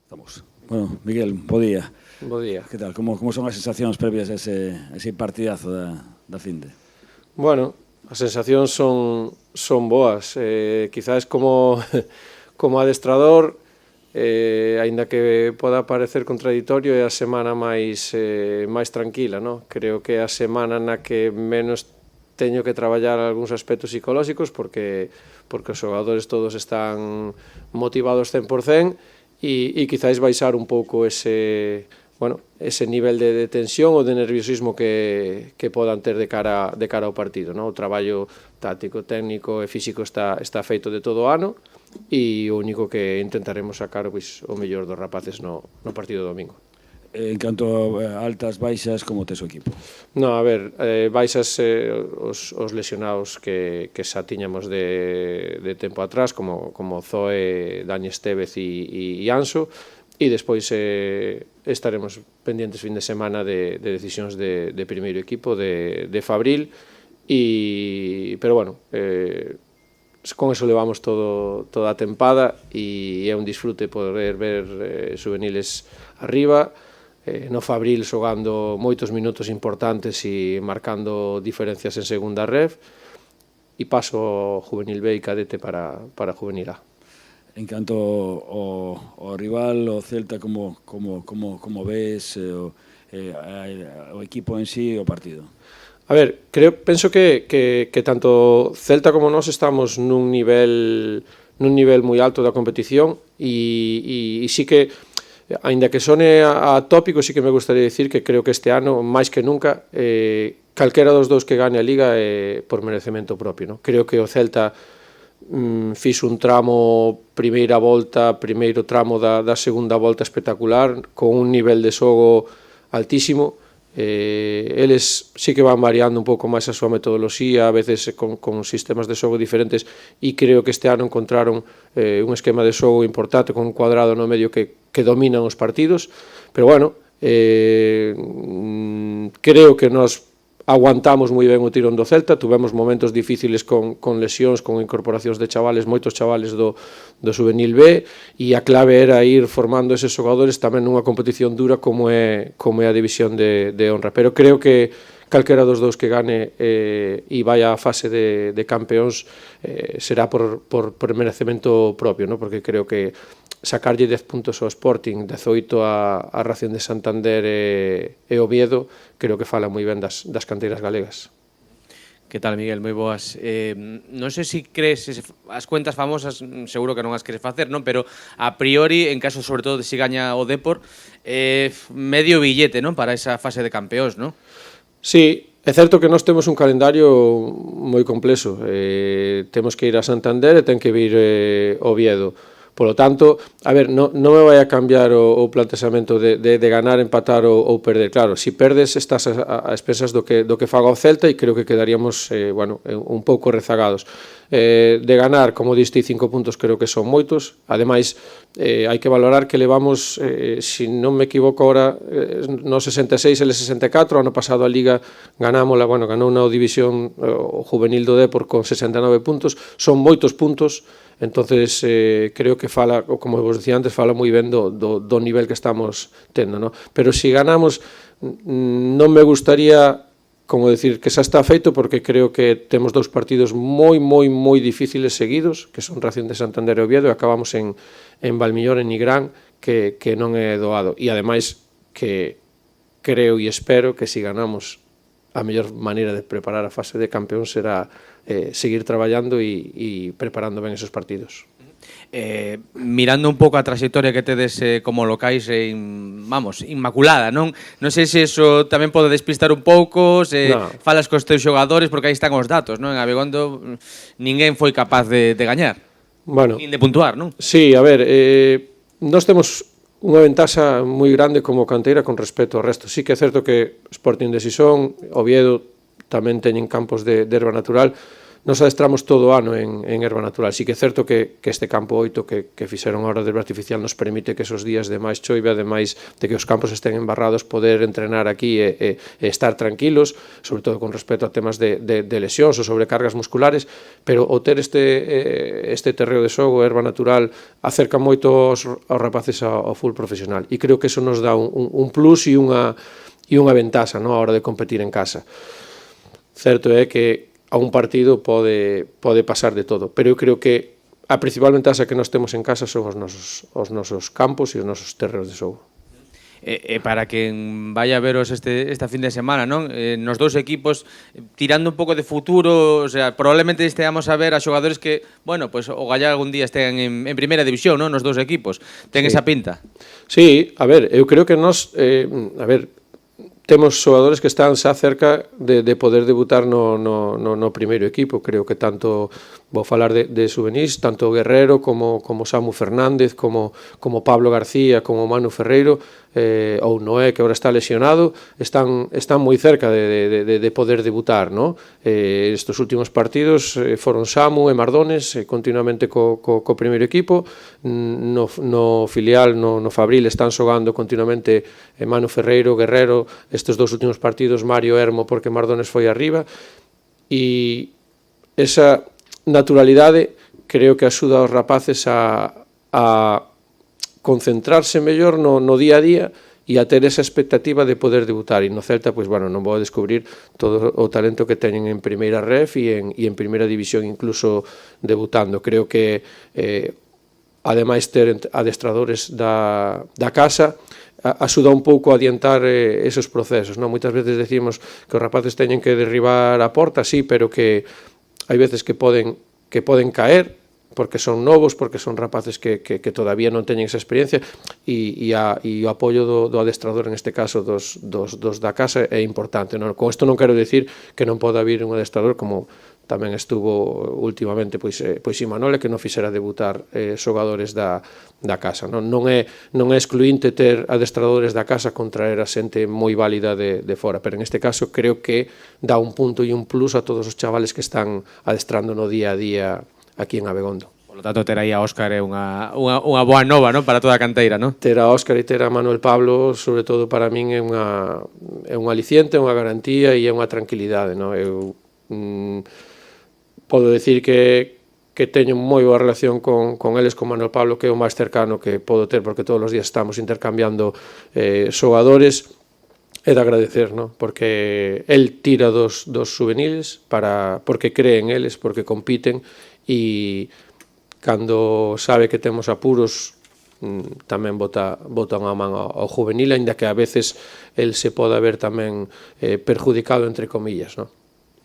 Estamos. Bueno, Miguel, bo día. Bo día. Que tal? Como son as sensacións previas a ese partidazo da finde? Bueno, as sensacións son boas. Quizás como adestrador, aínda que poda parecer contradictorio, é a semana máis tranquila, no? Creo que é a semana na que menos teño que traballar algúns aspectos psicolóxicos porque os xogadores todos están motivados 100%. E quizáis baixar un pouco ese nivel de tensión ou de nerviosismo que podan ter de cara ao partido, no? O traballo táctico, técnico e físico está feito de todo o ano e o único que intentaremos sacar o mellor dos rapaces no partido do domingo. En canto a altas, baixas, como tes o equipo? No, a ver, baixas os lesionados que xa tiñamos de tempo atrás, como Zoe, Dani Estevez e Anso, e despois estaremos pendientes fin de semana de decisións de primeiro equipo de Fabril, pero bueno, con eso levamos toda a tempada e é un disfrute poder ver juveniles arriba, no Fabril xogando moitos minutos importantes e marcando diferencias en segunda ref, e paso juvenil B e cadete para juvenil A. En canto ao rival, o Celta, como ves o equipo en sí e o partido? A ver, penso que tanto Celta como nós estamos nun nivel moi alto da competición e sí que, aínda que sone atópico, sí que me gustaría dicir que creo que este ano, máis que nunca, calquera dos dous que gane a Liga é por merecemento propio, no? Creo que o Celta fixo un tramo primeira volta, primeiro tramo da segunda volta espectacular, con un nivel de xogo altísimo. Eles sí que van variando un pouco máis a súa metodoloxía, a veces con sistemas de xogo diferentes, e creo que este ano encontraron un esquema de xogo importante con un cuadrado no medio que dominan os partidos, pero bueno, creo que nós aguantamos moi ben o tirón do Celta, tuvemos momentos difíciles con lesións, con incorporacións de chavales, moitos chavales do juvenil B, e a clave era ir formando eses xogadores tamén nunha competición dura como é a división de honra. Pero creo que calquera dos dous que gane e vai á fase de campeóns será por merecemento propio, no? Porque creo que sacarlle 10 puntos ao Sporting, 18 a Racing de Santander e Oviedo, creo que fala moi ben das canteiras galegas. Que tal, Miguel? Moi boas. Non sei se crees as cuentas famosas, seguro que non as queres facer, non? Pero a priori, en caso sobre todo de se gaña o Depor, medio billete, non? Para esa fase de campeóns, non? Sí, é certo que nós temos un calendario moi complexo. Temos que ir a Santander e ten que vir Oviedo. Por lo tanto, a ver, non me vai a cambiar o planteamento de ganar, empatar ou perder. Claro, se perdes estás a expensas do que faga o Celta e creo que quedaríamos un pouco rezagados. De ganar, como diste, 5 puntos creo que son moitos. Ademais, hai que valorar que levamos, se non me equivoco ahora, no 66 e 64, ano pasado a Liga ganou na división o juvenil do Depor con 69 puntos, son moitos puntos. Entonces creo que fala, como vos dicía antes, fala moi ben do nivel que estamos tendo, no? Pero se ganamos, non me gustaría como decir que xa está feito, porque creo que temos dous partidos moi difíciles seguidos, que son Racing de Santander e Oviedo, e acabamos en Valmiñor, en Nigrán, que non é doado. E ademais que creo e espero que se ganamos, a mellor maneira de preparar a fase de campeón será seguir traballando e preparando ben esos partidos. Mirando un pouco a trayectoria que tedes como locais, inmaculada, non? Non sei se eso tamén pode despistar un pouco, se falas cos teus xogadores, porque aí están os datos, non? En Abegondo ninguén foi capaz de gañar, nin de puntuar, non? Sí, a ver, nós temos unha ventaxa moi grande como canteira con respecto ao resto. Sí que é certo que Sporting de Sison, Oviedo, tamén teñen campos de erva natural, nos adestramos todo o ano en erva natural. Sí que é certo que este campo 8 que fixeron ahora de erva artificial nos permite que esos días de máis choiva, ademais de que os campos estén embarrados, poder entrenar aquí e estar tranquilos, sobre todo con respecto a temas de lesións ou sobrecargas musculares, pero o ter este terreo de xogo, erva natural, acerca moito aos rapaces ao full profesional, e creo que eso nos dá un plus e unha ventaxa, no, a hora de competir en casa. Certo é que a un partido pode pasar de todo, pero eu creo que a principal ventaxa que nós temos en casa son os nosos campos e os nosos terreos de xogo. Para quen vaya a veros esta fin de semana, non? Nos dous equipos, tirando un pouco de futuro, o sea, probablemente esteamos a ver a xogadores que, bueno, pues o galla algún día estén en primeira división, non? Nos dous equipos. Ten esa pinta? Sí, a ver, eu creo que nós, temos xogadores que están xa cerca de poder debutar no primeiro equipo. Creo que tanto, vou falar de juvenis, tanto Guerrero como Samu Fernández, como Pablo García, como Manu Ferreiro, ou Noé, que agora está lesionado, están moi cerca de poder debutar, no? Estos últimos partidos foron Samu e Mardones, continuamente co primeiro equipo. No filial, no Fabril, están xogando continuamente Manu Ferreiro, Guerrero, estes dous últimos partidos Mario Hermo, porque Mardones foi arriba, e esa naturalidade creo que axuda aos rapaces a concentrarse mellor no día a día e a ter esa expectativa de poder debutar. E no Celta, pois, bueno, non vou a descubrir todo o talento que teñen en primeira ref e en primeira división, incluso debutando. Creo que, ademais, ter adestradores da casa axuda un pouco a adiantar esos procesos, non? Moitas veces decimos que os rapaces teñen que derribar a porta, sí, pero que hai veces que poden caer, porque son novos, porque son rapaces que todavía non teñen esa experiencia, e o apoio do adestrador, en este caso dos da casa, é importante, non? Con isto non quero dicir que non poda vir un adestrador, como tamén estuvo últimamente pois Imanole, que non fixera debutar xogadores da casa, non é excluinte ter adestradores da casa contra a xente moi válida de fora, pero en este caso creo que dá un punto e un plus a todos os chavales que están adestrando no día a día aquí en Abegondo. Por lo tanto, ter aí a Óscar é unha boa nova, non? Para toda a canteira, non? Ter a Óscar e ter a Manuel Pablo, sobre todo para min, é un aliciente, unha garantía e é unha tranquilidade, non? Eu podo decir que teño moi boa relación con eles, con Manuel Pablo, que é o máis cercano que podo ter, porque todos os días estamos intercambiando xogadores. É de agradecer, non? Porque el tira dos juveniles porque cree en eles, porque compiten, e cando sabe que temos apuros tamén bota unha man ao juvenil, aínda que a veces el se poda ver tamén perjudicado, entre comillas, non?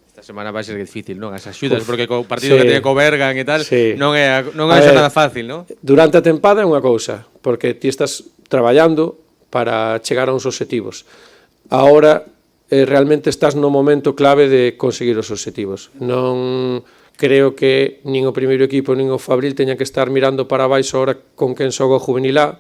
Esta semana vai ser difícil, non? As axudas, porque co partido que teñe co Bergan e tal, non é nada fácil, non? Durante a tempada é unha cousa, porque ti estás traballando para chegar a uns obxectivos. Ahora realmente estás no momento clave de conseguir os obxectivos. Non creo que nin o primeiro equipo nin o Fabril teña que estar mirando para baixo ahora con quen xoga o Juvenil A.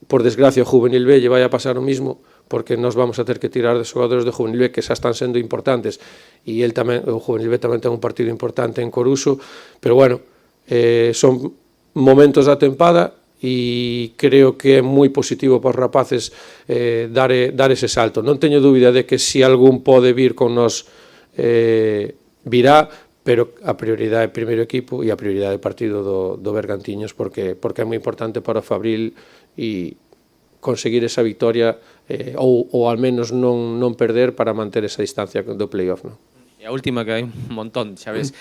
Por desgracia o Juvenil B lle vai a pasar o mismo, porque nós vamos a ter que tirar de xogadores do Juvenil B que xa están sendo importantes, e o Juvenil B tamén ten un partido importante en Coruso, pero bueno, son momentos da tempada e creo que é moi positivo para os rapaces dar ese salto. Non teño dúbida de que se algún pode vir con nós virá, pero a prioridade é o primeiro equipo e a prioridade é o partido do Bergantiños, porque é moi importante para o Fabril e conseguir esa victoria ou al menos non perder para manter esa distancia do playoff, non? E a última, que hai un montón, xa ves.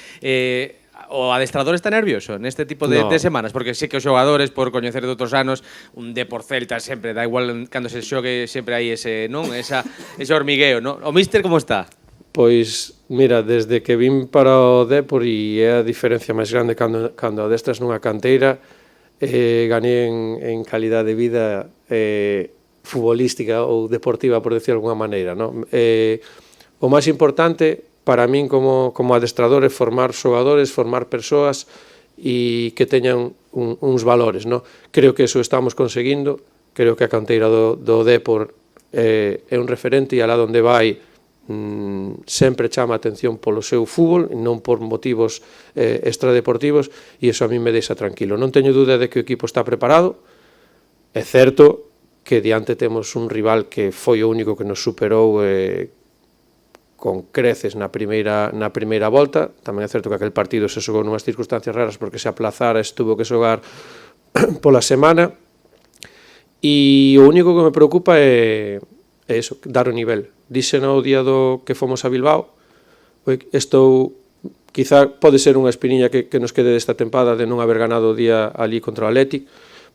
O adestrador está nervioso neste tipo de semanas, porque sei que os xogadores, por coñecer de outros anos, un Depor Celta sempre, da igual cando se xogue, sempre hai ese hormigueo, non? O míster como está? Pois, mira, desde que vim para o Depor, e é a diferencia máis grande cando adestras nunha canteira, gañei en calidade de vida futbolística ou deportiva, por decir de alguna maneira, non? O máis importante para min como adestrador é formar xogadores, formar persoas e que teñan uns valores, non? Creo que eso estamos conseguindo, creo que a canteira do Depor é un referente, e alá onde vai sempre chama a atención polo seu fútbol, non por motivos extradeportivos, e iso a mí me deixa tranquilo. Non teño dúda de que o equipo está preparado. É certo que diante temos un rival que foi o único que nos superou con creces na primeira volta. Tamén é certo que aquel partido se xogou nunhas circunstancias raras porque se aplazara e estuvo que xogar pola semana, e o único que me preocupa é iso, dar o nivel. Díxeno o día do que fomos a Bilbao, estou, quizá pode ser unha espiniña que nos quede desta tempada de non haber ganado o día ali contra o Athletic,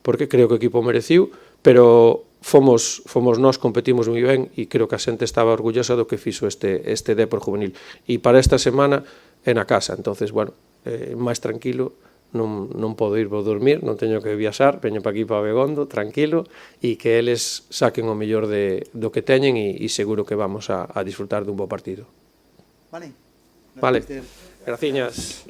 porque creo que o equipo mereciu, pero fomos nós, competimos moi ben, e creo que a xente estaba orgullosa do que fixo este Depor juvenil. E para esta semana é na casa, entonces, bueno, máis tranquilo, non podo ir, vou dormir, non teño que viaxar, veño para aquí para Begondo, tranquilo, e que eles saquen o mellor do que teñen, e seguro que vamos a disfrutar dun bo partido. Vale. Vale, graciñas.